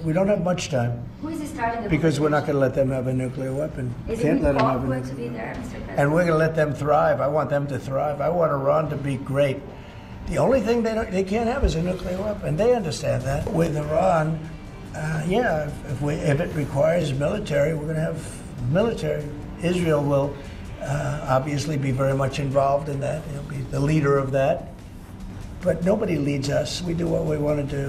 We don't have much time because we're not going to let them have a nuclear weapon. Can't let them have a nuclear weapon. And we're going to let them thrive. I want them to thrive. I want Iran to be great. The only thing they can't have is a nuclear weapon. They understand that. With Iran, if it requires military, we're going to have military. Israel will obviously be very much involved in that. He'll be the leader of that. But nobody leads us. We do what we want to do.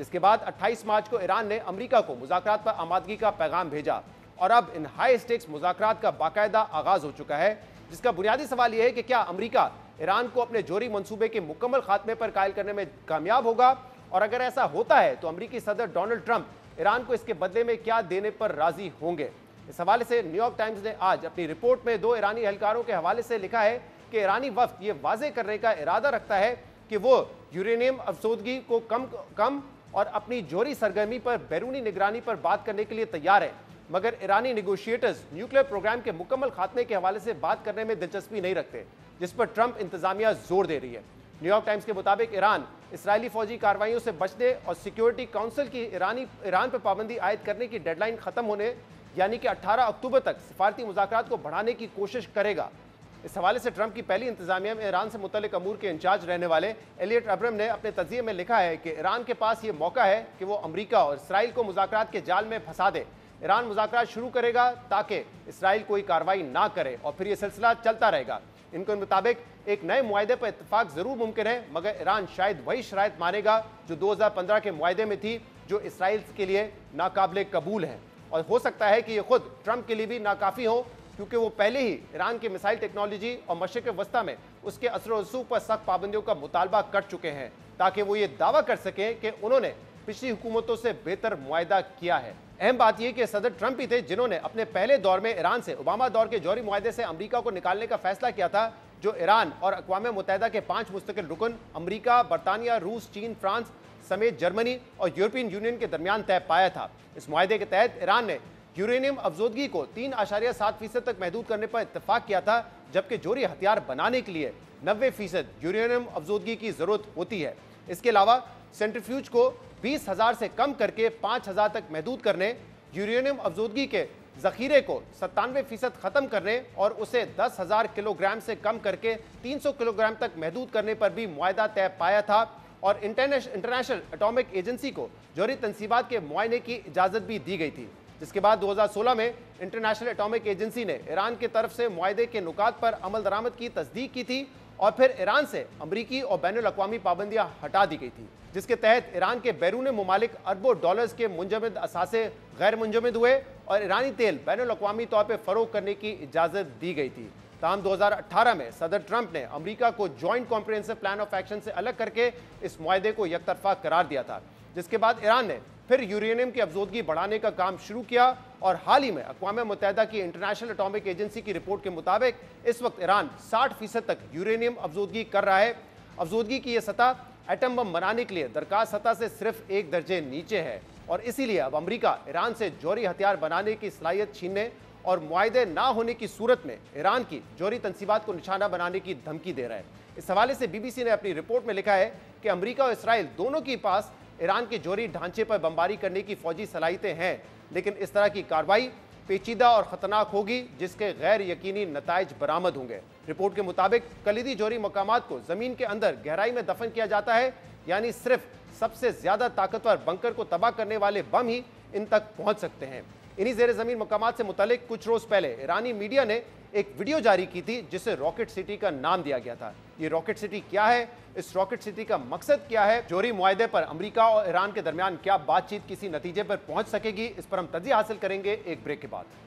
جس کے بعد 28 مارچ کو ایران نے امریکہ کو مذاکرات پر آمادگی کا پیغام بھیجا اور اب ان ہائی سٹیکس مذاکرات کا باقاعدہ آغاز ہو چکا ہے، جس کا بنیادی سوال یہ ہے کہ کیا امریکہ ایران کو اپنے جوہری منصوبے کے مکمل خاتمے پر قائل کرنے میں کامیاب ہوگا، اور اگر ایسا ہوتا ہے تو امریکی صدر ڈونلڈ ٹرمپ ایران کو اس کے بدلے میں کیا دینے پر راضی ہوں گے۔ اس حوالے سے نیو یارک ٹائمز نے آج اپنی رپورٹ میں 2 ایرانی اہلکاروں کے حوالے سے لکھا ہے کہ ایرانی وفد یہ واضح کرنے کا ارادہ رکھتا ہے کہ وہ یورینیم افزودگی کو کم اور اپنی جوہری سرگرمی پر بیرونی نگرانی پر بات کرنے کے لیے تیار ہے، مگر ایرانی نیگوشیٹرز نیوکلیئر پروگرام کے مکمل خاتمے کے حوالے سے بات کرنے میں دلچسپی نہیں رکھتے، جس پر ٹرمپ انتظامیہ زور دے رہی ہے۔ نیو یارک ٹائمز کے مطابق ایران اسرائیلی فوجی کارروائیوں سے بچنے اور سیکیورٹی کونسل کی ایران پر پابندی عائد کرنے کی ڈیڈ لائن ختم ہونے یعنی کہ 18 اکتوبر تک سفارتی مذاکرات کو بڑھانے کی کوشش کرے گا۔ اس حوالے سے ٹرمپ کی پہلی انتظامیہ میں ایران سے متعلق امور کے انچارج رہنے والے ایلیٹ ابرم نے اپنے تجزیے میں لکھا ہے کہ ایران کے پاس یہ موقع ہے کہ وہ امریکہ اور اسرائیل کو مذاکرات کے جال میں پھنسا دے۔ ایران مذاکرات شروع کرے گا تاکہ اسرائیل کوئی کارروائی نہ کرے اور پھر یہ سلسلہ چلتا رہے گا۔ ان کے مطابق ایک نئے معاہدے پر اتفاق ضرور ممکن ہے، مگر ایران شاید وہی شرائط مانے گا جو 2015 کے معاہدے میں تھی، جو اسرائیل کے لیے ناقابل قبول ہے، اور ہو سکتا ہے کہ یہ خود ٹرمپ کے لیے بھی ناکافی ہو، کیونکہ وہ پہلے ہی ایران کے میسائل ٹیکنالوجی اور مشرق وسطیٰ میں اس کے اثر و رسوخ پر سخت پابندیوں کا مطالبہ کر چکے ہیں تاکہ وہ یہ دعویٰ کر سکیں کہ انہوں نے پچھلی حکومتوں سے بہتر معاہدہ کیا ہے۔ اہم بات یہ کہ صدر ٹرمپ ہی تھے جنہوں نے اپنے پہلے دور میں ایران سے اوباما دور کے جوہری معاہدے سے امریکہ کو نکالنے کا فیصلہ کیا تھا، جو ایران اور اقوام متحدہ کے 5 مستقل رکن امریکہ، برطانیہ، روس، چین، فرانس سمیت جرمنی اور یورپین یونین کے درمیان طے پایا تھا۔ اس معاہدے کے تحت ایران نے یورینیم افزودگی کو 3.7% تک محدود کرنے پر اتفاق کیا تھا، جبکہ جوہری ہتھیار بنانے کے لیے 90% یورینیم افزودگی کی ضرورت ہوتی ہے۔ اس کے علاوہ سینٹریفیوج کو 20,000 سے کم کر کے 5,000 تک محدود کرنے، یورینیم افزودگی کے ذخیرے کو 97% ختم کرنے اور اسے 10,000 کلو گرام سے کم کر کے 300 کلو گرام تک محدود کرنے پر بھی معاہدہ طے پایا تھا، اور انٹرنیشنل اٹامک ایجنسی کو جوہری تنصیبات کے معائنے کی اجازت بھی دی گئی تھی، جس کے بعد 2016 میں انٹرنیشنل اٹامک ایجنسی نے ایران کی طرف سے معاہدے کے نکات پر عمل درآمد کی تصدیق کی تھی، اور پھر ایران سے امریکی اور بین الاقوامی پابندیاں ہٹا دی گئی تھی، جس کے تحت ایران کے بیرون ممالک اربوں ڈالرز کے منجمد اثاثے غیر منجمد ہوئے اور ایرانی تیل بین الاقوامی طور پہ فروغ کرنے کی اجازت دی گئی تھی۔ تاہم 2018 میں صدر ٹرمپ نے امریکہ کو joint comprehensive plan of action سے الگ کر کے اس معاہدے کو یک طرفہ قرار دیا تھا، جس کے بعد ایران نے پھر یورینیم کی افزودگی بڑھانے کا کام شروع کیا، اور حال ہی میں اقوام متحدہ کی انٹرنیشنل اٹامک ایجنسی کی رپورٹ کے مطابق اس وقت ایران 60% تک یورینیم افزودگی کر رہا ہے۔ افزودگی کی یہ سطح ایٹم بم بنانے کے لیے درکار سطح سے صرف 1 درجے نیچے ہے، اور اسی لیے اب امریکہ ایران سے جوہری ہتھیار بنانے کی صلاحیت چھیننے اور معاہدے نہ ہونے کی صورت میں ایران کی جوہری تنصیبات کو نشانہ بنانے کی دھمکی دے رہا ہے۔ اس حوالے سے BBC نے اپنی رپورٹ میں لکھا ہے کہ امریکہ اور اسرائیل دونوں کے پاس ایران کے جوہری ڈھانچے پر بمباری کرنے کی فوجی صلاحیتیں ہیں، لیکن اس طرح کی کارروائی پیچیدہ اور خطرناک ہوگی، جس کے غیر یقینی نتائج برآمد ہوں گے۔ رپورٹ کے مطابق کلیدی جوہری مقامات کو زمین کے اندر گہرائی میں دفن کیا جاتا ہے، یعنی صرف سب سے زیادہ طاقتور بنکر کو تباہ کرنے والے بم ہی ان تک پہنچ سکتے ہیں۔ انہی زیر زمین مقامات سے متعلق کچھ روز پہلے ایرانی میڈیا نے ایک ویڈیو جاری کی تھی جسے راکٹ سٹی کا نام دیا گیا تھا۔ یہ راکٹ سٹی کیا ہے؟ اس راکٹ سٹی کا مقصد کیا ہے؟ جوہری معاہدے پر امریکہ اور ایران کے درمیان کیا بات چیت کسی نتیجے پر پہنچ سکے گی؟ اس پر ہم تجزیہ حاصل کریں گے ایک بریک کے بعد۔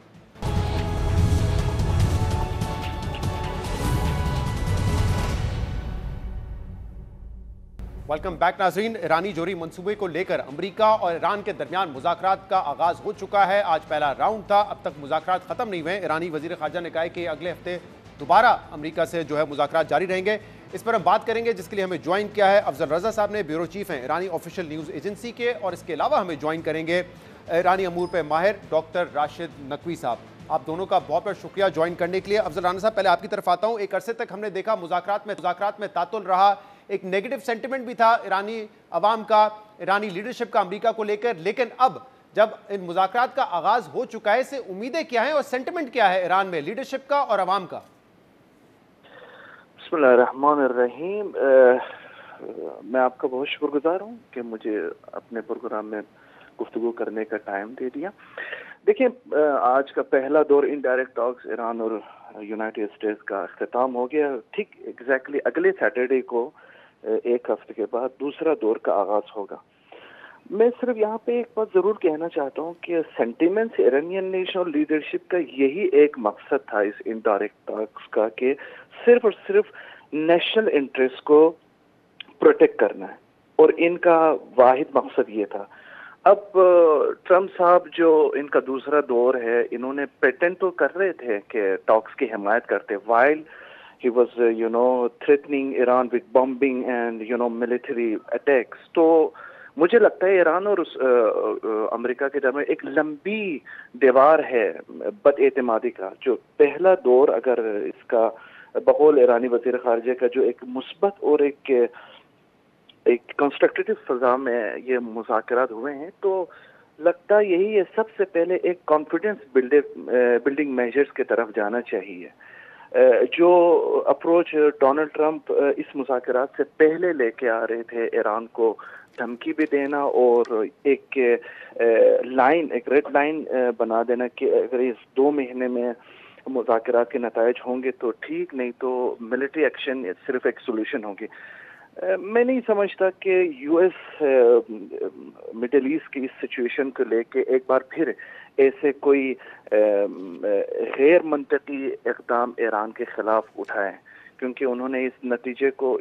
ویلکم بیک ناظرین۔ ایرانی جوہری منصوبے کو لے کر امریکہ اور ایران کے درمیان مذاکرات کا آغاز ہو چکا ہے۔ آج پہلا راؤنڈ تھا، اب تک مذاکرات ختم نہیں ہوئے۔ ایرانی وزیر خارجہ نے کہا ہے کہ اگلے ہفتے دوبارہ امریکہ سے مذاکرات جاری رہیں گے۔ اس پر ہم بات کریں گے، جس کے لیے ہمیں جوائن کیا ہے افضل رضا صاحب نے، بیورو چیف ہیں ایرانی آفیشیل نیوز ایجنسی کے، اور اس کے علاوہ ہمیں جوائن کریں گے ایرانی امور پہ ماہر ڈاکٹر راشد نقوی صاحب۔ آپ دونوں کا بہت بہت شکریہ جوائن کرنے کے لیے۔ افضل رانا صاحب، پہلے آپ کی طرف آتا ہوں۔ ایک عرصے تک ہم نے دیکھا مذاکرات میں تعطل رہا، ایک نیگیٹو سینٹیمنٹ بھی تھا ایرانی عوام کا، ایرانی لیڈرشپ کا امریکہ کو لے کر، لیکن اب جب ان مذاکرات کا آغاز ہو چکا ہے، اس سے امیدیں کیا ہیں اور سینٹیمنٹ کیا ہے ایران میں لیڈرشپ کا اور عوام کا؟ بسم اللہ الرحمن الرحیم۔ میں آپ کا بہت شکر گزار ہوں کہ مجھے اپنے پروگرام میں گفتگو کرنے کا ٹائم دے دیا۔ دیکھیں، آج کا پہلا دور انڈائریکٹ ٹاکس ایران اور یونائٹڈ اسٹیٹس کا اختتام ہو گیا۔ ٹھیک ایگزیکٹلی اگلے سیٹرڈے کو ایک ہفتے کے بعد دوسرا دور کا آغاز ہوگا۔ میں صرف یہاں پہ ایک بات ضرور کہنا چاہتا ہوں کہ سینٹیمنٹس ایرانین نیشنل لیڈرشپ کا یہی ایک مقصد تھا اس انڈائریکٹ ٹاکس کا، کہ صرف اور صرف نیشنل انٹرسٹ کو پروٹیکٹ کرنا ہے، اور ان کا واحد مقصد یہ تھا. اب ٹرمپ صاحب جو ان کا دوسرا دور ہے، انہوں نے پیٹنٹ تو کر رہے تھے کہ ٹاکس کی حمایت کرتے، while he was threatening Iran with bombing and military attacks. تو مجھے لگتا ہے ایران اور امریکہ کے درمیان ایک لمبی دیوار ہے بد اعتمادی کا. جو پہلا دور اگر اس کا بقول ایرانی وزیر خارجہ کا جو ایک مثبت اور ایک کنسٹرکٹیو فضا میں یہ مذاکرات ہوئے ہیں، تو لگتا یہی ہے سب سے پہلے ایک کانفیڈنس بلڈنگ میجرز کی طرف جانا چاہیے. جو اپروچ ڈونلڈ ٹرمپ اس مذاکرات سے پہلے لے کے آ رہے تھے، ایران کو دھمکی بھی دینا اور ایک لائن، ایک ریڈ لائن بنا دینا کہ اگر اس 2 مہینے میں مذاکرات کے نتائج ہوں گے تو ٹھیک، نہیں تو ملٹری ایکشن صرف ایک سولوشن ہوگی. میں نہیں سمجھتا کہ یو ایس مڈل ایسٹ کی اس سچویشن کو لے کے ایک بار پھر ایسے کوئی غیر منطقی اقدام ایران کے خلاف اٹھائے، کیونکہ انہوں نے اس نتیجے کو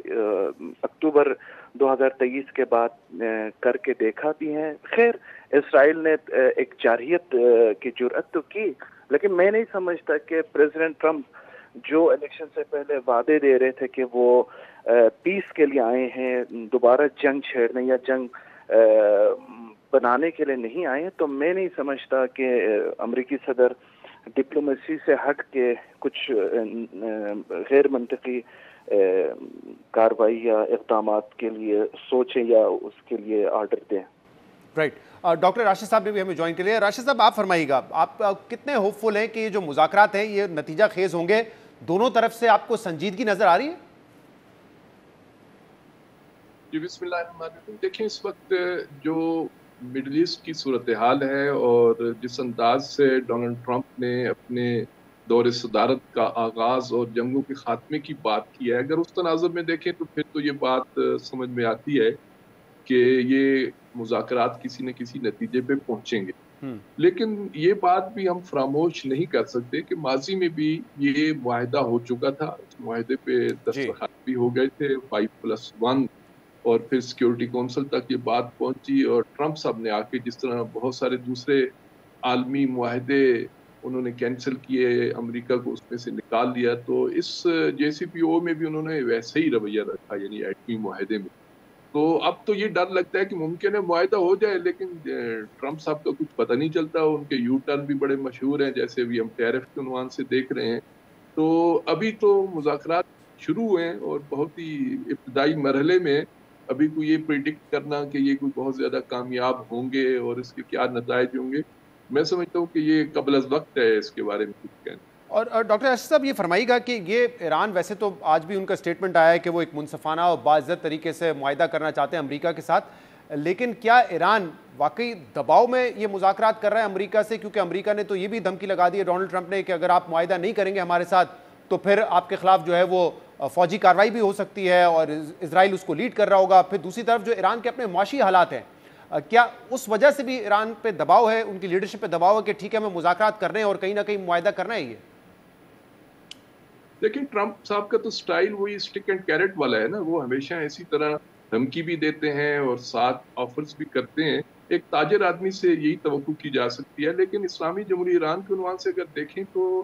اکتوبر 2023 کے بعد کر کے دیکھا بھی ہے. خیر اسرائیل نے ایک جارحیت کی جرأت تو کی، لیکن میں نہیں سمجھتا کہ پریزیڈنٹ ٹرمپ جو الیکشن سے پہلے وعدے دے رہے تھے کہ وہ پیس کے لیے آئے ہیں، دوبارہ جنگ چھیڑنے یا جنگ بنانے کے لیے نہیں آئے، تو میں نہیں سمجھتا کہ امریکی صدر ڈپلومیسی سے ہٹ کے کچھ غیر منطقی کارروائی یا اقدامات کے لیے سوچیں یا اس کے لیے آرڈر دیں. رائٹ. ڈاکٹر راشد صاحب نے بھی ہمیں جوائن کر لیا. راشد صاحب آپ فرمائیے گا، آپ کتنے ہوپ فل ہیں کہ یہ جو مذاکرات ہیں یہ نتیجہ خیز ہوں گے؟ دونوں طرف سے آپ کو سنجیدگی نظر آ رہی ہے؟ جی بسم اللہ الرحمن الرحیم. دیکھیں اس وقت جو مڈل ایسٹ کی صورتحال ہے اور جس انداز سے ڈونلڈ ٹرمپ نے اپنے دور صدارت کا آغاز اور جنگوں کے خاتمے کی بات کی ہے، اگر اس تناظر میں دیکھیں تو پھر تو یہ بات سمجھ میں آتی ہے کہ یہ مذاکرات کسی نہ کسی نتیجے پہ پہنچیں گے. لیکن یہ بات بھی ہم فراموش نہیں کر سکتے کہ ماضی میں بھی یہ معاہدہ ہو چکا تھا. اس معاہدے پہ دستخط بھی ہو گئے تھے 5+1، اور پھر سیکیورٹی کونسل تک یہ بات پہنچی، اور ٹرمپ صاحب نے آ کے جس طرح بہت سارے دوسرے عالمی معاہدے انہوں نے کینسل کیے، امریکہ کو اس میں سے نکال دیا، تو اس جے سی پی او میں بھی انہوں نے ویسے ہی رویہ رکھا، یعنی ایٹمی معاہدے میں. تو اب تو یہ ڈر لگتا ہے کہ ممکن ہے معاہدہ ہو جائے، لیکن ٹرمپ صاحب کا کچھ پتہ نہیں چلتا. ان کے یو ٹرن بھی بڑے مشہور ہیں، جیسے ابھی ہم ٹیرف کے عنوان سے دیکھ رہے ہیں. تو ابھی تو مذاکرات شروع ہوئے ہیں اور بہت ہی ابتدائی مرحلے میں. ابھی کوئی یہ پریڈکٹ کرنا کہ یہ کوئی بہت زیادہ کامیاب ہوں گے اور اس کے کیا نتائج ہوں گے، میں سمجھتا ہوں کہ یہ قبل از وقت ہے اس کے بارے میں کچھ کہنا. اور ڈاکٹر اشرف صاحب یہ فرمائیے گا کہ یہ ایران ویسے تو آج بھی ان کا اسٹیٹمنٹ آیا ہے کہ وہ ایک منصفانہ اور باعزت طریقے سے معاہدہ کرنا چاہتے ہیں امریکہ کے ساتھ، لیکن کیا ایران واقعی دباؤ میں یہ مذاکرات کر رہا ہے امریکہ سے؟ کیونکہ امریکہ نے تو یہ بھی دھمکی لگا دی ہے ڈونلڈ ٹرمپ نے کہ اگر آپ معاہدہ نہیں کریں گے ہمارے ساتھ تو پھر آپ کے خلاف جو ہے وہ فوجی کارروائی بھی ہو سکتی ہے، اور اسرائیل اس کو لیڈ کر رہا ہوگا. پھر دوسری طرف جو ایران کے اپنے معاشی حالات ہیں، کیا اس وجہ سے بھی ایران پہ دباؤ ہے، ان کی لیڈرشپ پہ دباؤ ہے کہ ٹھیک ہے ہمیں مذاکرات کرنے ہیں اور کہیں نہ کہیں معاہدہ کرنا ہے؟ یہ لیکن ٹرمپ صاحب کا تو سٹائل وہی اسٹک اینڈ کیرٹ والا ہے نا، وہ ہمیشہ اسی طرح دھمکی بھی دیتے ہیں اور ساتھ آفرز بھی کرتے ہیں. ایک تاجر آدمی سے یہی توقع کی جا سکتی ہے، لیکن اسلامی جمہوریہ ایران کے عنوان سے اگر دیکھیں تو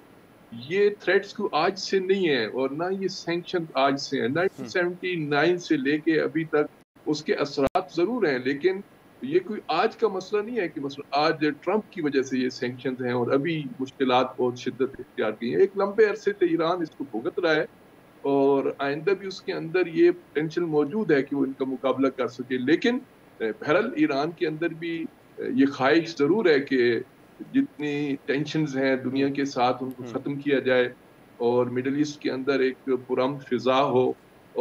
یہ تھریٹس کو آج سے نہیں ہے، اور نہ یہ سینکشن آج سے ہیں. 1979 سے لے کے ابھی تک اس کے اثرات ضرور ہیں، لیکن یہ کوئی آج کا مسئلہ نہیں ہے کہ مثلا آج ٹرمپ کی وجہ سے یہ سینکشنز ہیں اور ابھی مشکلات بہت شدت اختیار کی ہیں. ایک لمبے عرصے سے ایران اس کو بھگت رہا ہے اور آئندہ بھی اس کے اندر یہ پوٹینشیل موجود ہے کہ وہ ان کا مقابلہ کر سکے. لیکن بہرحال ایران کے اندر بھی یہ خواہش ضرور ہے کہ جتنی ٹینشنز ہیں دنیا کے ساتھ ان کو ختم کیا جائے اور مڈل ایسٹ کے اندر ایک پرامن فضا ہو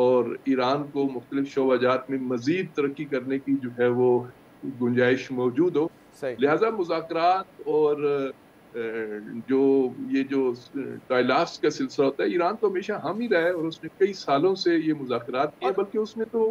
اور ایران کو مختلف شعبہ جات میں مزید ترقی کرنے کی جو ہے وہ گنجائش موجود ہو. لہذا مذاکرات اور جو یہ جو ڈائلاگس کا سلسلہ ہوتا ہے، ایران تو ہمیشہ ہم ہی رہا ہے اور اس نے کئی سالوں سے یہ مذاکرات کیے، بلکہ اس میں تو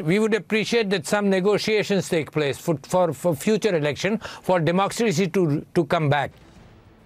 We would appreciate that some negotiations take place for future election, for democracy to come back.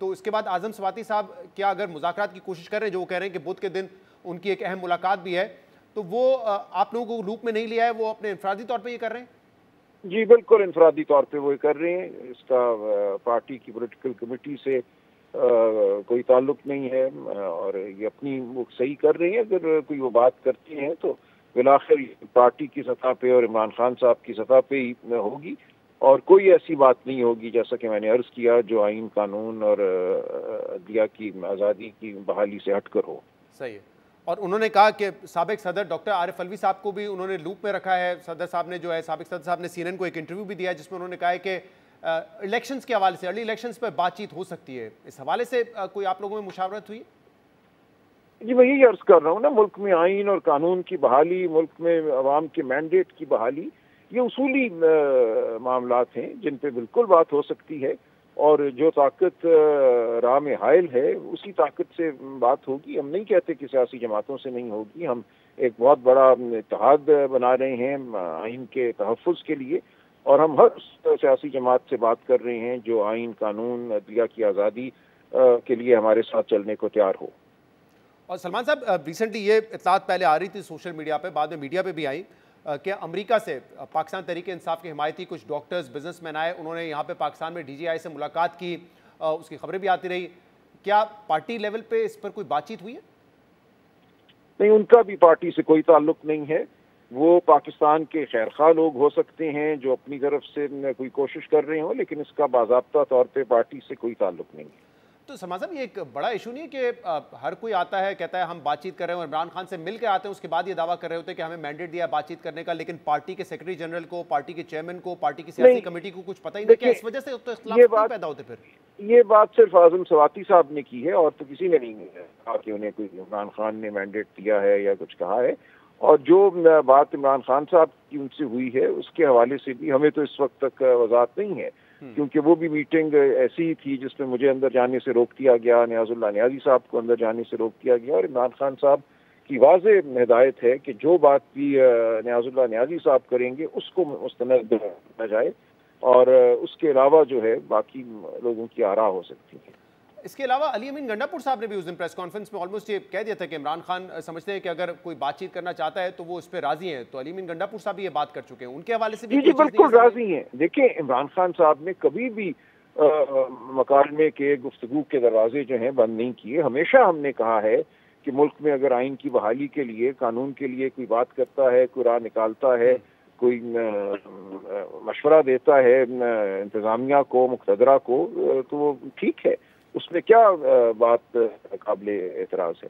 تو اس کے بعد اعظم سواتی صاحب کیا اگر مذاکرات کی کوشش کر رہے ہیں، جو وہ کہہ رہے ہیں کہ بدھ کے دن ان کی ایک اہم ملاقات بھی ہے، تو وہ آپ لوگوں کو لوپ میں نہیں لیا ہے، وہ اپنے انفرادی طور پہ یہ کر رہے ہیں؟ جی بالکل انفرادی طور پہ وہ کر رہے ہیں. اس کا پارٹی کی پولیٹیکل کمیٹی سے کوئی تعلق نہیں ہے اور یہ اپنی وہ صحیح کر رہے ہیں. اگر کوئی وہ بات کرتے ہیں تو بالآخر پارٹی کی سطح پہ اور عمران خان صاحب کی سطح پہ ہی ہوگی اور کوئی ایسی بات نہیں ہوگی جیسا کہ میں نے عرض کیا جو آئین قانون اور عدلیہ کی آزادی کی بحالی سے ہٹ کر ہو. صحیح ہے. اور انہوں نے کہا کہ سابق صدر ڈاکٹر عارف علوی صاحب کو بھی انہوں نے لوپ میں رکھا ہے. صدر صاحب نے جو ہے سابق صدر صاحب نے سی این این کو ایک انٹرویو بھی دیا ہے جس میں انہوں نے کہا ہے کہ الیکشنز کے حوالے سے ارلی الیکشنز پہ بات چیت ہو سکتی ہے. اس حوالے سے کوئی آپ لوگوں میں مشاورت ہوئی؟ جی میں یہی عرض کر رہا ہوں نا، ملک میں آئین اور قانون کی بحالی، ملک میں عوام کے مینڈیٹ کی بحالی، یہ اصولی معاملات ہیں جن پہ بالکل بات ہو سکتی ہے اور جو طاقت راہ میں حائل ہے اسی طاقت سے بات ہوگی. ہم نہیں کہتے کہ سیاسی جماعتوں سے نہیں ہوگی. ہم ایک بہت بڑا اتحاد بنا رہے ہیں آئین کے تحفظ کے لیے اور ہم ہر سیاسی جماعت سے بات کر رہے ہیں جو آئین قانون عدلیہ کی آزادی کے لیے ہمارے ساتھ چلنے کو تیار ہو. اور سلمان صاحب ریسنٹلی یہ اطلاعات پہلے آ رہی تھی سوشل میڈیا پہ، بعد میں میڈیا پہ بھی آئی کہ امریکہ سے پاکستان تحریک انصاف کے حمایتی کچھ ڈاکٹرز بزنس مین آئے، انہوں نے یہاں پہ پاکستان میں ڈی جی آئی سے ملاقات کی، اس کی خبریں بھی آتی رہی. کیا پارٹی لیول پہ اس پر کوئی بات چیت ہوئی ہے؟ نہیں، ان کا بھی پارٹی سے کوئی تعلق نہیں ہے. وہ پاکستان کے خیرخواہ لوگ ہو سکتے ہیں جو اپنی طرف سے کوئی کوشش کر رہے ہوں، لیکن اس کا باضابطہ طور پہ پارٹی سے کوئی تعلق نہیں ہے. تو سلمان صاحب یہ ایک بڑا ایشو نہیں ہے کہ ہر کوئی آتا ہے کہتا ہے ہم بات چیت کر رہے ہیں اور عمران خان سے مل کے آتے ہیں، اس کے بعد یہ دعویٰ کر رہے ہوتے ہیں کہ ہمیں مینڈیٹ دیا بات چیت کرنے کا، لیکن پارٹی کے سیکرٹری جنرل کو، پارٹی کے چیئرمین کو، پارٹی کی سیاسی کمیٹی کو کچھ پتہ ہی نہیں کہ اس وجہ سے تو اختلاف پیدا ہوتے. پھر یہ بات صرف اعظم سواتی صاحب نے کی ہے اور تو کسی نے نہیں کہا کہ انہیں کوئی عمران خان نے مینڈیٹ دیا ہے یا کچھ کہا ہے. اور جو بات عمران خان صاحب کی ان سے ہوئی ہے اس کے حوالے سے بھی ہمیں تو اس وقت تک وضاحت نہیں ہے کیونکہ وہ بھی میٹنگ ایسی ہی تھی جس میں مجھے اندر جانے سے روک دیا گیا، نیاز اللہ نیازی صاحب کو اندر جانے سے روک دیا گیا اور عمران خان صاحب کی واضح ہدایت ہے کہ جو بات بھی نیاز اللہ نیازی صاحب کریں گے اس کو مستند کیا جائے اور اس کے علاوہ جو ہے باقی لوگوں کی آراء ہو سکتی ہے. اس کے علاوہ علی امین گنڈا پور صاحب نے بھی اس دن پریس کانفرنس میں آلموسٹ یہ کہہ دیا تھا کہ عمران خان سمجھتے ہیں کہ اگر کوئی بات چیت کرنا چاہتا ہے تو وہ اس پہ راضی ہیں. تو علی امین گنڈا پور صاحب بھی یہ بات کر چکے ہیں، ان کے حوالے سے بھی جی بالکل راضی ہیں. دیکھیں عمران خان صاحب نے کبھی بھی مکالمے کے گفتگو کے دروازے جو ہیں بند نہیں کیے. ہمیشہ ہم نے کہا ہے کہ ملک میں اگر آئین کی بحالی کے لیے، قانون کے لیے کوئی بات کرتا ہے، کوئی راہ نکالتا ہے، کوئی مشورہ دیتا ہے انتظامیہ کو، مقتدرہ کو، تو وہ ٹھیک ہے، اس میں کیا بات قابل اعتراض ہے.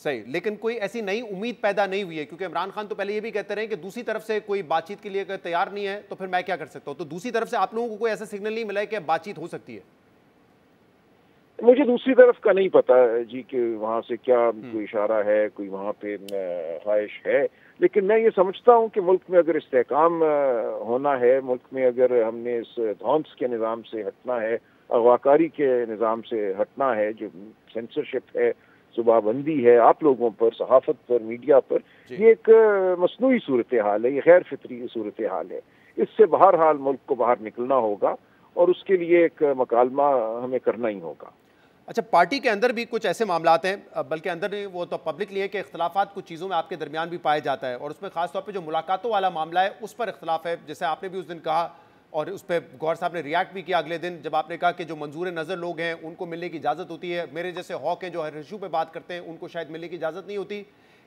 صحیح، لیکن کوئی ایسی نئی امید پیدا نہیں ہوئی ہے کیونکہ عمران خان تو پہلے یہ بھی کہتے رہے کہ دوسری طرف سے کوئی بات چیت کے لیے اگر تیار نہیں ہے تو پھر میں کیا کر سکتا ہوں. تو دوسری طرف سے آپ لوگوں کو کوئی ایسا سگنل نہیں ملا ہے کہ بات چیت ہو سکتی ہے؟ مجھے دوسری طرف کا نہیں پتا جی کہ وہاں سے کیا کوئی اشارہ ہے، کوئی وہاں پہ خواہش ہے، لیکن میں یہ سمجھتا ہوں کہ ملک میں اگر استحکام ہونا ہے، ملک میں اگر ہم نے اس دھونس کے نظام سے ہٹنا ہے، اغواکاری کے نظام سے ہٹنا ہے، جو سینسرشپ ہے، صبح بندی ہے آپ لوگوں پر، صحافت پر، میڈیا پر، یہ ایک مصنوعی صورتحال ہے، یہ غیر فطری صورتحال ہے. اس سے بہرحال ملک کو باہر نکلنا ہوگا اور اس کے لیے ایک مکالمہ ہمیں کرنا ہی ہوگا. اچھا، پارٹی کے اندر بھی کچھ ایسے معاملات ہیں، بلکہ اندر نہیں، وہ تو پبلکلی ہے کہ اختلافات کچھ چیزوں میں آپ کے درمیان بھی پائے جاتا ہے اور اس میں خاص طور پہ جو ملاقاتوں والا معاملہ ہے اس پر اختلاف ہے، جیسے آپ نے بھی اس دن کہا اور اس پہ گوہر صاحب نے ریاکٹ بھی کیا اگلے دن جب آپ نے کہا کہ جو منظور نظر لوگ ہیں ان کو ملنے کی اجازت ہوتی ہے، میرے جیسے ہاک ہیں جو ہر ایشو پہ بات کرتے ہیں ان کو شاید ملنے کی اجازت نہیں ہوتی.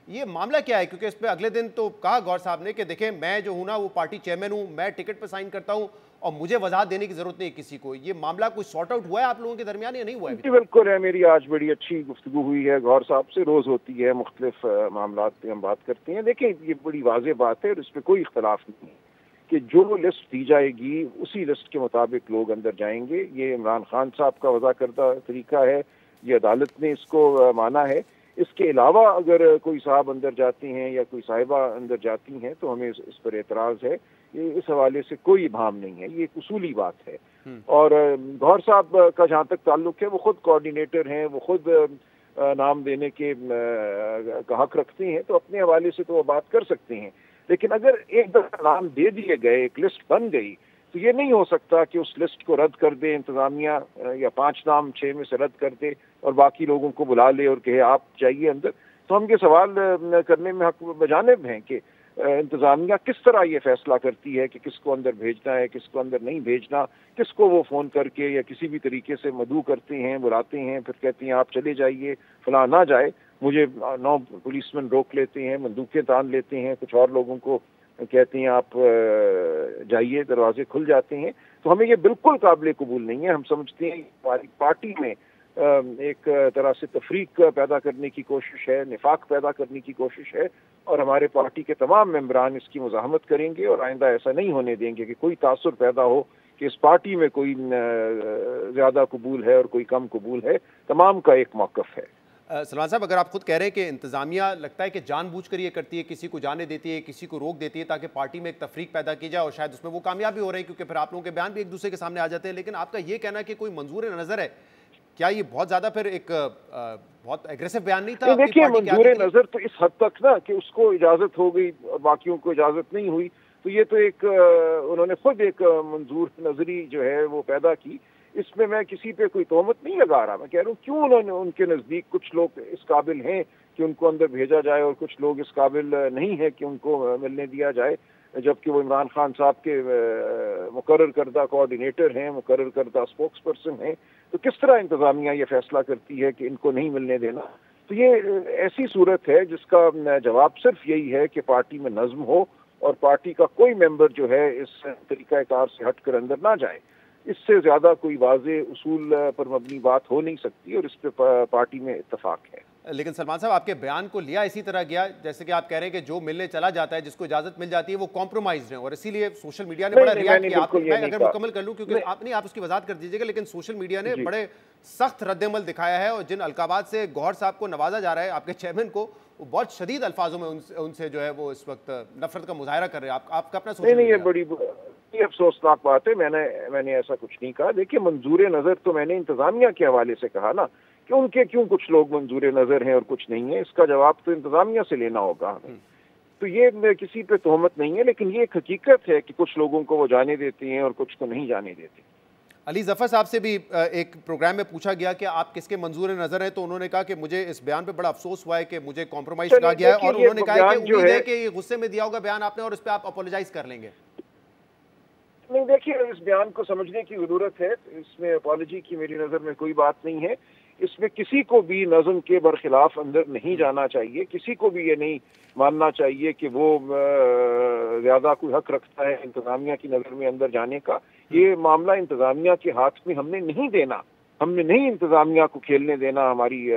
یہ معاملہ کیا ہے؟ کیونکہ اس پہ اگلے دن تو کہا گوہر صاحب نے کہ دیکھیں میں جو ہوں نا وہ پارٹی چیئرمین ہوں، میں ٹکٹ پہ سائن کرتا ہوں اور مجھے وضاحت دینے کی ضرورت نہیں ہے کسی کو. یہ معاملہ کوئی سارٹ آؤٹ ہوا ہے آپ لوگوں کے درمیان یا نہیں ہوا ہے؟ جی بالکل ہے، میری آج بڑی اچھی گفتگو ہوئی ہے گوہر صاحب سے، روز ہوتی ہے، مختلف معاملات پہ ہم بات کرتے ہیں. دیکھیں یہ بڑی واضح بات ہے اور اس پہ کوئی اختلاف نہیں ہے کہ جو لسٹ دی جائے گی اسی لسٹ کے مطابق لوگ اندر جائیں گے. یہ عمران خان صاحب کا وضع کردہ طریقہ ہے، یہ عدالت نے اس کو مانا ہے. اس کے علاوہ اگر کوئی صاحب اندر جاتے ہیں یا کوئی صاحبہ اندر جاتی ہیں تو ہمیں اس پر اعتراض ہے. اس حوالے سے کوئی ابہام نہیں ہے، یہ ایک اصولی بات ہے. اور گوہر صاحب کا جہاں تک تعلق ہے وہ خود کوآرڈینیٹر ہیں، وہ خود نام دینے کے کا حق رکھتے ہیں، تو اپنے حوالے سے تو وہ بات کر سکتے ہیں. لیکن اگر ایک دفعہ نام دے دیے گئے، ایک لسٹ بن گئی، تو یہ نہیں ہو سکتا کہ اس لسٹ کو رد کر دے انتظامیہ یا 5 نام 6 میں سے رد کر دے اور باقی لوگوں کو بلا لے اور کہے آپ جائیے اندر. تو ہم یہ سوال کرنے میں حق بجانب ہیں کہ انتظامیہ کس طرح یہ فیصلہ کرتی ہے کہ کس کو اندر بھیجنا ہے, کس کو اندر نہیں بھیجنا, کس کو وہ فون کر کے یا کسی بھی طریقے سے مدعو کرتے ہیں, بلاتے ہیں, پھر کہتے ہیں آپ چلے جائیے, فلاں نہ جائے. مجھے 9 پولیس مین روک لیتے ہیں, بندوقیں تان لیتے ہیں, کچھ اور لوگوں کو کہتے ہیں آپ جائیے, دروازے کھل جاتے ہیں. تو ہمیں یہ بالکل قابل قبول نہیں ہے. ہم سمجھتے ہیں ہماری پارٹی میں ایک طرح سے تفریق پیدا کرنے کی کوشش ہے, نفاق پیدا کرنے کی کوشش ہے, اور ہمارے پارٹی کے تمام ممبران اس کی مزاحمت کریں گے اور آئندہ ایسا نہیں ہونے دیں گے کہ کوئی تاثر پیدا ہو کہ اس پارٹی میں کوئی زیادہ قبول ہے اور کوئی کم قبول ہے. تمام کا ایک موقف ہے. سلمان صاحب, اگر آپ خود کہہ رہے ہیں کہ انتظامیہ لگتا ہے کہ جان بوجھ کر یہ کرتی ہے, کسی کو جانے دیتی ہے, کسی کو روک دیتی ہے تاکہ پارٹی میں ایک تفریق پیدا کی جائے, اور شاید اس میں وہ کامیاب بھی ہو رہے ہیں کیونکہ پھر آپ لوگوں کے بیان بھی ایک دوسرے کے سامنے آ جاتے ہیں, لیکن آپ کا یہ کہنا ہے کہ کوئی منظور نظر ہے, کیا یہ بہت زیادہ پھر ایک بہت ایگریسو بیان نہیں تھا؟ دیکھیے منظور نظر تو اس حد تک نا کہ اس کو اجازت ہو گئی اور باقیوں کو اجازت نہیں ہوئی, تو یہ تو ایک انہوں نے خود ایک منظور نظری جو ہے وہ پیدا کی. اس میں کسی پہ کوئی تہمت نہیں لگا رہا. میں کہہ رہا ہوں کیوں انہوں نے ان کے نزدیک کچھ لوگ اس قابل ہیں کہ ان کو اندر بھیجا جائے اور کچھ لوگ اس قابل نہیں ہے کہ ان کو ملنے دیا جائے, جبکہ وہ عمران خان صاحب کے مقرر کردہ کوآرڈینیٹر ہیں, مقرر کردہ اسپوکس پرسن ہیں. تو کس طرح انتظامیہ یہ فیصلہ کرتی ہے کہ ان کو نہیں ملنے دینا؟ تو یہ ایسی صورت ہے جس کا جواب صرف یہی ہے کہ پارٹی میں نظم ہو اور پارٹی کا کوئی ممبر جو ہے اس طریقہ کار سے ہٹ کر اندر نہ جائے. اس سے زیادہ کوئی واضح اصول پر مبنی بات ہو نہیں سکتی اور اس پہ پارٹی میں اتفاق ہے. لیکن سلمان صاحب, آپ کے بیان کو لیا اسی طرح گیا جیسے کہ آپ کہہ رہے ہیں کہ جو ملنے چلا جاتا ہے, جس کو اجازت مل جاتی ہے, وہ کمپرومائزڈ ہے, اور اسی لیے سوشل میڈیا نے بڑا ریاکٹ کیا. میں اگر مکمل کر لوں کیونکہ آپ نہیں, آپ اس کی وضاحت کر دیجیے گا, لیکن سوشل میڈیا نے بڑے سخت رد عمل دکھایا ہے, اور جن القابات سے گوہر صاحب کو نوازا جا رہا ہے, آپ کے چیئرمین کو, وہ بہت شدید الفاظوں میں ان سے جو ہے وہ اس وقت نفرت کا مظاہرہ کر رہے ہیں. آپ کا اپنا سوشل میڈیا بڑی افسوسناک بات ہے. میں نے ایسا کچھ نہیں کہا. دیکھیے منظور نظر تو میں نے انتظامیہ کے حوالے سے کہا نا کہ ان کے کیوں کچھ لوگ منظور نظر ہیں اور کچھ نہیں ہیں. اس کا جواب تو انتظامیہ سے لینا ہوگا ہمیں. تو یہ کسی پہ تہمت نہیں ہے, لیکن یہ ایک حقیقت ہے کہ کچھ لوگوں کو وہ جانے دیتے ہیں اور کچھ کو نہیں جانے دیتے. علی ظفر صاحب سے بھی ایک پروگرام میں پوچھا گیا کہ آپ کس کے منظور نظر ہیں, تو انہوں نے کہا کہ مجھے اس بیان پہ بڑا افسوس ہوا ہے کہ مجھے کمپرومائز کہا گیا ہے, اور انہوں نے کہا کہ امید ہے کہ یہ غصے میں دیا ہوگا بیان آپ نے اور اس پہ آپ اپولوجائز کر لیں گے. نہیں, دیکھیے اس بیان کو سمجھنے کی ضرورت ہے. اس میں اپالوجی کی میری نظر میں کوئی بات نہیں ہے. اس میں کسی کو بھی نظم کے برخلاف اندر نہیں جانا چاہیے. کسی کو بھی یہ نہیں ماننا چاہیے کہ وہ زیادہ کوئی حق رکھتا ہے انتظامیہ کی نظر میں اندر جانے کا. یہ معاملہ انتظامیہ کے ہاتھ میں ہم نے نہیں دینا. ہم نے نہیں انتظامیہ کو کھیلنے دینا ہماری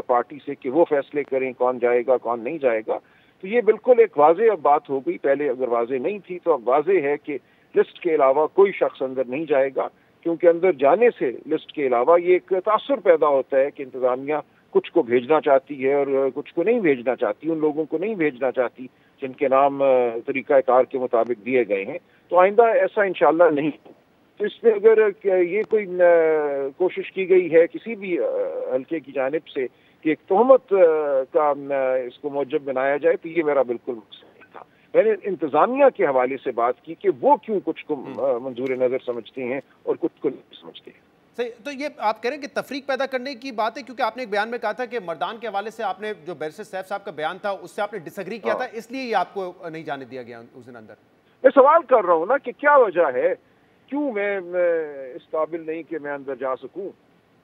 پارٹی سے کہ وہ فیصلے کریں کون جائے گا کون نہیں جائے گا. تو یہ بالکل ایک واضح اب بات ہو گئی. پہلے اگر واضح نہیں تھی تو اب واضح ہے کہ لسٹ کے علاوہ کوئی شخص اندر نہیں جائے گا, کیونکہ اندر جانے سے لسٹ کے علاوہ یہ ایک تاثر پیدا ہوتا ہے کہ انتظامیہ کچھ کو بھیجنا چاہتی ہے اور کچھ کو نہیں بھیجنا چاہتی, ان لوگوں کو نہیں بھیجنا چاہتی جن کے نام طریقہ کار کے مطابق دیے گئے ہیں. تو آئندہ ایسا انشاءاللہ نہیں. تو اس میں اگر یہ کوئی کوشش کی گئی ہے کسی بھی حلقے کی جانب سے کہ ایک تہمت کا اس کو موجب بنایا جائے, تو یہ میرا بالکل مقصد نہیں تھا. میں نے انتظامیہ کے حوالے سے بات کی کہ وہ کیوں کچھ کو منظور نظر سمجھتے ہیں اور کچھ کو نہیں سمجھتے ہیں. صحیح. تو یہ آپ کہہ رہے ہیں کہ تفریق پیدا کرنے کی بات ہے, کیونکہ آپ نے ایک بیان میں کہا تھا کہ مردان کے حوالے سے آپ نے جو بیرسٹر سیف صاحب کا بیان تھا اس سے آپ نے ڈس ایگری کیا تھا, اس لیے یہ آپ کو نہیں جانے دیا گیا اس دن اندر. میں سوال کر رہا ہوں نا کہ کیا وجہ ہے, کیوں میں اس قابل نہیں کہ میں اندر جا سکوں.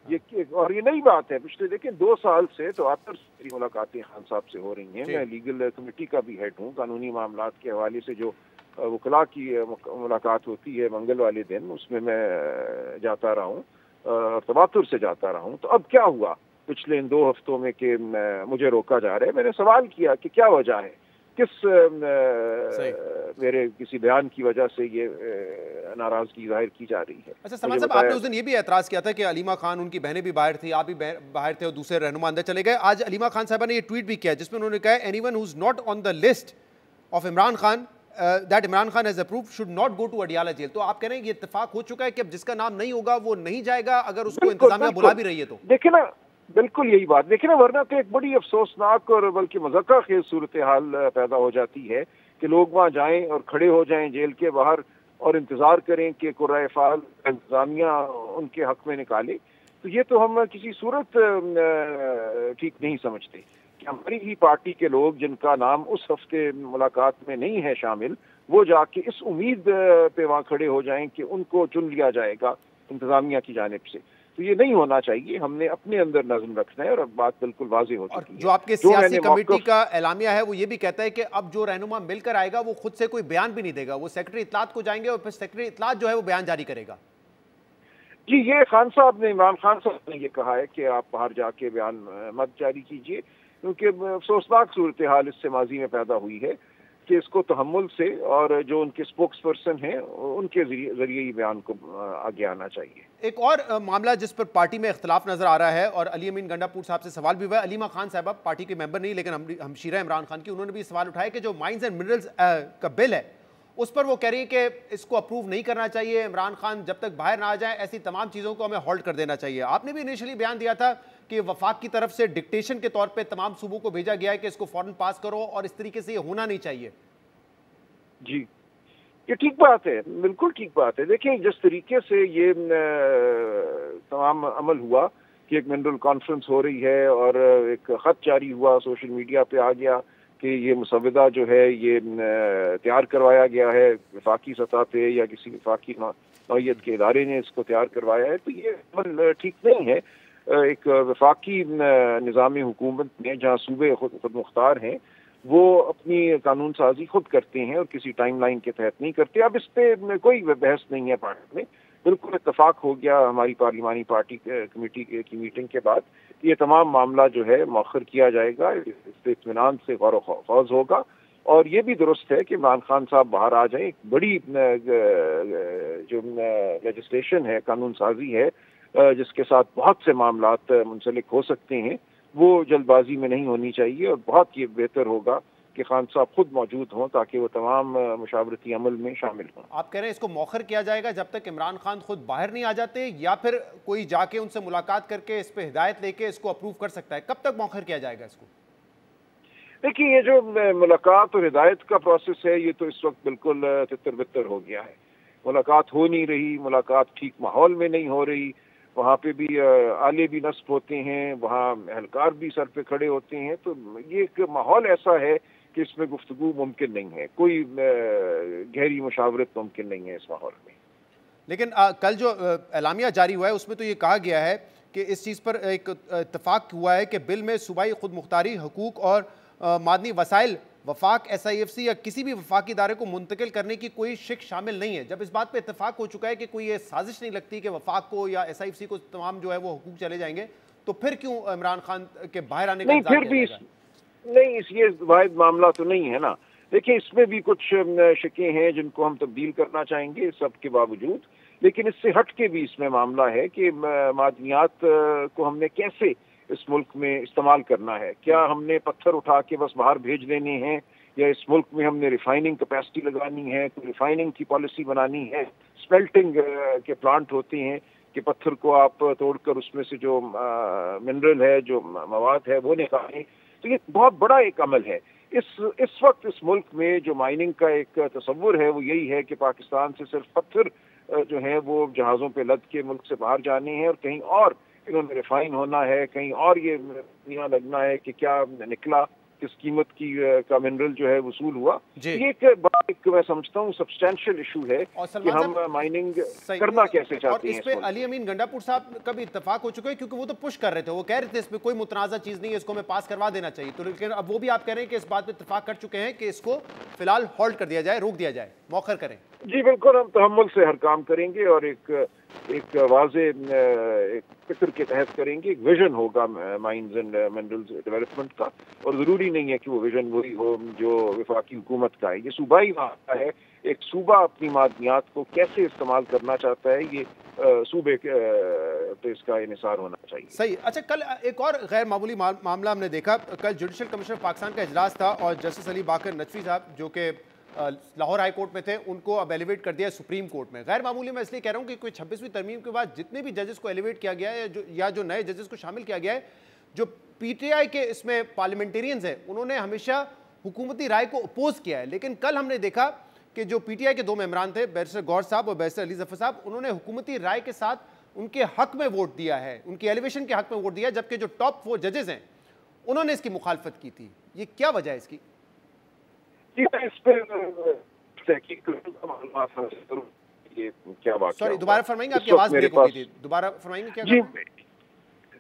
اور یہ نئی بات ہے. پچھلے دیکھیں 2 سال سے تو میری ملاقاتیں خان صاحب سے ہو رہی ہیں. میں لیگل کمیٹی کا بھی ہیڈ ہوں. قانونی معاملات کے حوالے سے جو وکلاء کی ملاقات ہوتی ہے منگل والے دن, اس میں جاتا رہا ہوں, تواتر سے جاتا رہا ہوں. تو اب کیا ہوا پچھلے ان 2 ہفتوں میں کہ مجھے روکا جا رہا ہے. میں نے سوال کیا کہ کیا وجہ ہے, کس میرے کسی بیان کی وجہ سے یہ ناراضگی ظاہر کی جا رہی ہے. اچھا سلمان صاحب, آپ نے اس دن یہ بھی اعتراض کیا تھا کہ علیمہ خان, ان کی بہنیں بھی باہر تھی, آپ بھی باہر تھے اور دوسرے رہنما اندر چلے گئے. آج علیمہ خان صاحبہ نے یہ ٹویٹ بھی کیا جس میں انہوں نے کہا any one who is not on the list of Imran Khan that Imran Khan has approved should not go to Adiala jail. تو آپ کہہ رہے ہیں یہ اتفاق ہو چکا ہے کہ اب جس کا نام نہیں ہوگا وہ نہیں جائے گا اگر اس کو انتظامیہ بلا بھی رہی ہے تو. دیکھیں نا, بالکل یہی بات. دیکھیں نا, ورنہ تو ایک بڑی افسوسناک اور بلکہ مذاقہ خیز صورتحال پیدا ہو جاتی ہے کہ لوگ وہاں جائیں اور کھڑے ہو جائیں جیل کے باہر اور انتظار کریں کہ قرۂ فعال انتظامیہ ان کے حق میں نکالے، تو یہ تو ہم کسی صورت ٹھیک نہیں سمجھتے کہ ہماری ہی پارٹی کے لوگ جن کا نام اس ہفتے ملاقات میں نہیں ہے شامل، وہ جا کے اس امید پہ وہاں کھڑے ہو جائیں کہ ان کو چن لیا جائے گا انتظامیہ کی جانب سے. تو یہ نہیں ہونا چاہیے. ہم نے اپنے اندر نظم رکھنا ہے اور اب بات بالکل واضح ہو چکی ہے. جو آپ کے سیاسی کمیٹی کا اعلامیہ ہے وہ یہ بھی کہتا ہے کہ اب جو رہنما مل کر آئے گا وہ خود سے کوئی بیان بھی نہیں دے گا، وہ سیکرٹری اطلاعات کو جائیں گے اور پھر سیکرٹری اطلاعات جو ہے وہ بیان جاری کرے گا. جی یہ خان صاحب نے، عمران خان صاحب نے یہ کہا ہے کہ آپ باہر جا کے بیان مت جاری کیجیے، کیونکہ افسوسناک صورتحال اس سے ماضی میں پیدا ہوئی ہے کہ اس کو تحمل سے اور جو ان کے اسپوکس پرسن ہیں ان کے ذریعے ہی بیان کو آگے آنا چاہیے. ایک اور معاملہ جس پر پارٹی میں اختلاف نظر آ رہا ہے اور علی امین گنڈا پور صاحب سے سوال بھی ہوا ہے. علیمہ خان صاحبہ پارٹی کے ممبر نہیں لیکن ہمشیرہ عمران خان کی، انہوں نے بھی سوال اٹھایا کہ جو مائنز اینڈ منرلز کا بل ہے اس پر وہ کہہ رہی ہیں کہ اس کو اپروو نہیں کرنا چاہیے، عمران خان جب تک باہر نہ آ جائیں ایسی تمام چیزوں کو ہمیں ہولڈ کر دینا چاہیے. آپ نے بھی انیشلی بیان دیا تھا کہ وفاق کی طرف سے ڈکٹیشن کے طور پہ تمام صوبوں کو بھیجا گیا ہے کہ اس کو فوراً پاس کرو اور اس طریقے سے یہ ہونا نہیں چاہیے. جی یہ ٹھیک بات ہے، بالکل ٹھیک بات ہے. دیکھیں جس طریقے سے یہ تمام عمل ہوا کہ ایک منرل کانفرنس ہو رہی ہے اور ایک خط جاری ہوا سوشل میڈیا پہ آ گیا کہ یہ مسودہ جو ہے یہ تیار کروایا گیا ہے وفاقی سطح پہ یا کسی وفاقی نوعیت کے ادارے نے اس کو تیار کروایا ہے، تو یہ عمل ٹھیک نہیں ہے. ایک وفاقی نظام حکومت میں جہاں صوبے خود مختار ہیں وہ اپنی قانون سازی خود کرتے ہیں اور کسی ٹائم لائن کے تحت نہیں کرتے. اب اس پہ کوئی بحث نہیں ہے پارٹی میں، بالکل اتفاق ہو گیا ہماری پارلیمانی پارٹی کمیٹی کی میٹنگ کے بعد. یہ تمام معاملہ جو ہے مؤخر کیا جائے گا، اس پہ اطمینان سے غور و خوض ہوگا. اور یہ بھی درست ہے کہ عمران خان صاحب باہر آ جائیں. ایک بڑی جو لیجسلیشن ہے، قانون سازی ہے جس کے ساتھ بہت سے معاملات منسلک ہو سکتے ہیں، وہ جلد بازی میں نہیں ہونی چاہیے اور بہت یہ بہتر ہوگا کہ خان صاحب خود موجود ہوں تاکہ وہ تمام مشاورتی عمل میں شامل ہوں. آپ کہہ رہے ہیں اس کو مؤخر کیا جائے گا جب تک عمران خان خود باہر نہیں آ جاتے، یا پھر کوئی جا کے ان سے ملاقات کر کے اس پہ ہدایت لے کے اس کو اپروو کر سکتا ہے؟ کب تک مؤخر کیا جائے گا اس کو؟ دیکھیے یہ جو ملاقات اور ہدایت کا پروسیس ہے یہ تو اس وقت بالکل تتر بتر ہو گیا ہے. ملاقات ہو نہیں رہی، ملاقات ٹھیک ماحول میں نہیں ہو رہی، وہاں پہ بھی آلے بھی نصب ہوتے ہیں، وہاں اہلکار بھی سر پہ کھڑے ہوتے ہیں. تو یہ ایک ماحول ایسا ہے کہ اس میں گفتگو ممکن نہیں ہے، کوئی گہری مشاورت ممکن نہیں ہے اس ماحول میں. لیکن کل جو اعلامیہ جاری ہوا ہے اس میں تو یہ کہا گیا ہے کہ اس چیز پر ایک اتفاق ہوا ہے کہ بل میں صوبائی خود مختاری، حقوق اور معدنی وسائل وفاق SIFC یا کسی بھی وفاقی ادارے کو منتقل کرنے کی کوئی شک شامل نہیں ہے. جب اس بات پہ اتفاق ہو چکا ہے کہ کوئی یہ سازش نہیں لگتی کہ وفاق کو یا SIFC کو تمام جو ہے وہ حقوق چلے جائیں گے، تو پھر کیوں عمران خان کے باہر آنے کا انتظار کیا جائے گا؟ نہیں یہ واحد معاملہ تو نہیں ہے نا. دیکھیں اس میں بھی کچھ شکیں ہیں جن کو ہم تبدیل کرنا چاہیں گے سب کے باوجود، لیکن اس سے ہٹ کے بھی اس میں معاملہ ہے کہ معدنیات کو ہم نے کیسے اس ملک میں استعمال کرنا ہے. کیا ہم نے پتھر اٹھا کے بس باہر بھیج دینے ہیں، یا اس ملک میں ہم نے ریفائننگ کیپیسٹی لگانی ہے، کوئی ریفائننگ کی پالیسی بنانی ہے. اسمیلٹنگ کے پلانٹ ہوتے ہیں کہ پتھر کو آپ توڑ کر اس میں سے جو منرل ہے، جو مواد ہے وہ نکالیں. تو یہ بہت بڑا ایک عمل ہے. اس وقت اس ملک میں جو مائننگ کا ایک تصور ہے وہ یہی ہے کہ پاکستان سے صرف پتھر جو ہیں وہ جہازوں پہ لد کے ملک سے باہر جانے ہیں اور کہیں اور انہوں نے ریفائن ہونا ہے، کہیں اور یہ یہاں لگنا ہے کہ کیا نکلا، کس قیمت کی کا منرل جو ہے وصول ہوا. یہ ایک بڑا ایک میں سمجھتا ہوں سبسٹینشیل ایشو ہے کہ ہم مائننگ کرنا کیسے چاہتے ہیں. اور اس پہ علی امین گنڈا پور صاحب کا بھی اتفاق ہو چکا ہے کیونکہ وہ تو پش کر رہے تھے، وہ کہہ رہے تھے اس پہ کوئی متنازع چیز نہیں ہے، اس کو ہمیں پاس کروا دینا چاہیے. تو لیکن اب وہ بھی آپ کہہ رہے ہیں کہ اس بات پہ اتفاق کر چکے ہیں کہ اس کو فی الحال ہولڈ کر دیا جائے، روک دیا جائے، مؤخر کریں. جی بالکل، ہم تحمل سے ہر کام کریں گے اور ایک واضح ایک فکر کے تحت کریں گے. ایک ویژن ہوگا مائنز اینڈ منرلز ڈیولپمنٹ کا، اور ضروری نہیں ہے کہ وہ ویژن وہی ہو جو وفاقی حکومت کا ہے. یہ صوبائی معاملہ ہے. ایک صوبہ اپنی معدنیات کو کیسے استعمال کرنا چاہتا ہے، یہ صوبے پہ اس کا انحصار ہونا چاہیے. صحیح. اچھا، کل ایک اور غیر معمولی معاملہ ہم نے دیکھا. کل جوڈیشل کمیشن پاکستان کا اجلاس تھا اور جسٹس علی باقر نجفی صاحب جو کہ لاہور ہائی کورٹ میں تھے، ان کو اب ایلیویٹ کر دیا ہے سپریم کورٹ میں. غیر معمولی میں اس لیے کہہ رہا ہوں کہ کوئی 26ویں ترمیم کے بعد جتنے بھی ججز کو ایلیویٹ کیا گیا ہے یا جو نئے ججز کو شامل کیا گیا ہے، جو PTI کے اس میں پارلیمنٹیرینز ہیں انہوں نے ہمیشہ حکومتی رائے کو اپوز کیا ہے. لیکن کل ہم نے دیکھا کہ جو پی ٹی آئی کے 2 ممبران تھے, بیرسٹر گور صاحب اور بیرسٹر علی ظفر صاحب, انہوں نے حکومتی رائے کے ساتھ ان کے حق میں ووٹ دیا ہے, ان کی ایلیویشن کے حق میں ووٹ دیا, جبکہ جو ٹاپ 4 ججز ہیں انہوں نے اس کی مخالفت کی تھی. یہ کیا وجہ ہے اس کی؟ اس پہ تحقیق کروں گا, معلومات حاصل کروں. یہ کیا بات؟ سوری, دوبارہ فرمائیں گے, آپ کی آواز بریک ہو گئی تھی, دوبارہ فرمائیں گے کیا؟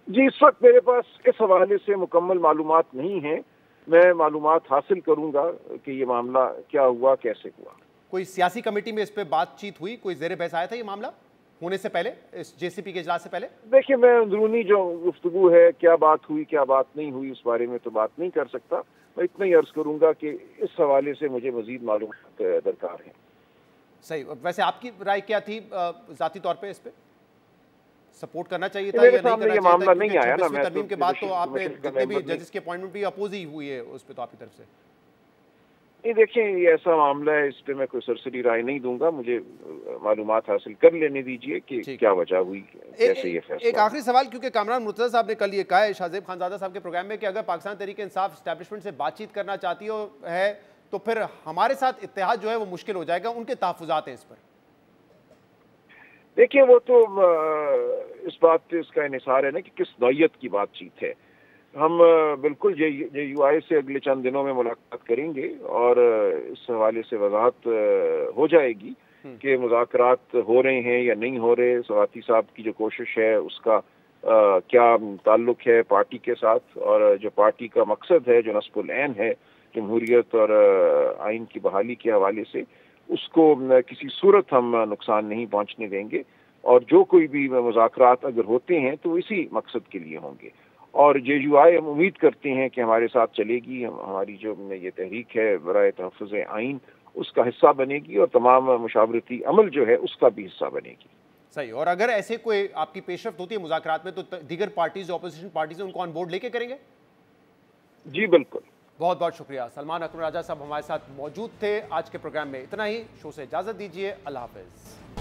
جی اس وقت میرے پاس اس حوالے سے مکمل معلومات نہیں ہیں. میں معلومات حاصل کروں گا کہ یہ معاملہ کیا ہوا, کیسے ہوا. کوئی سیاسی کمیٹی میں اس پہ بات چیت ہوئی, کوئی زیر بحث آیا تھا یہ معاملہ ہونے سے پہلے, اس جے سی پی کے اجلاس سے پہلے؟ دیکھیں, میں اندرونی جو گفتگو ہے, کیا بات ہوئی کیا بات نہیں ہوئی, اس بارے میں تو بات نہیں کر سکتا. میں اتنا ہی عرض کروں گا کہ اس حوالے سے مجھے مزید معلومات درکار ہیں. صحیح. ویسے آپ کی رائے کیا تھی ذاتی طور پہ اس پہ؟ سپورٹ کرنا چاہیے تھا یا نہیں کرنا چاہیے تھا؟ نہیں آیا نا, 26ویں ترمیم کے بعد تو آپ نے جتنے بھی ججز کے اپوائنٹمنٹ بھی اپوز ہی ہوئی ہے اس پہ, تو آپ کی طرف سے نہیں. دیکھیں, یہ ایسا معاملہ ہے, اس پہ میں کوئی سرسری رائے نہیں دوں گا. مجھے معلومات حاصل کر لینے دیجئے کہ کیا وجہ ہوئی, کیسے یہ فیصلہ. ایک آخری سوال, کیونکہ کامران مرتضیٰ صاحب نے کل یہ کہا ہے شاہ زیب خانزادہ صاحب کے پروگرام میں کہ اگر پاکستان تحریک انصاف اسٹیبلشمنٹ سے بات چیت کرنا چاہتی ہے تو پھر ہمارے ساتھ اتحاد جو ہے وہ مشکل ہو جائے گا. ان کے تحفظات ہیں اس پر. دیکھیں, وہ تو اس بات پہ اس کا انحصار ہے نا کہ کس نوعیت کی بات چیت ہے. ہم بالکل جے یو آئی سے اگلے چند دنوں میں ملاقات کریں گے اور اس حوالے سے وضاحت ہو جائے گی کہ مذاکرات ہو رہے ہیں یا نہیں ہو رہے. سواتی صاحب کی جو کوشش ہے اس کا کیا تعلق ہے پارٹی کے ساتھ, اور جو پارٹی کا مقصد ہے, جو نصب العین ہے جمہوریت اور آئین کی بحالی کے حوالے سے, اس کو کسی صورت ہم نقصان نہیں پہنچنے دیں گے. اور جو کوئی بھی مذاکرات اگر ہوتے ہیں تو اسی مقصد کے لیے ہوں گے. اور جے یو آئی ہم امید کرتے ہیں کہ ہمارے ساتھ چلے گی. ہماری جو یہ تحریک ہے برائے تحفظ آئین, اس کا حصہ بنے گی, اور تمام مشاورتی عمل جو ہے اس کا بھی حصہ بنے گی. صحیح. اور اگر ایسے کوئی آپ کی پیش رفت ہوتی ہے مذاکرات میں, تو دیگر پارٹیز جو اپوزیشن پارٹیز ہیں ان کو آن بورڈ لے کے کریں گے؟ جی بالکل. بہت بہت شکریہ. سلمان اکرم راجہ صاحب ہمارے ساتھ موجود تھے آج کے پروگرام میں. اتنا ہی. شو سے اجازت دیجیے. اللہ حافظ.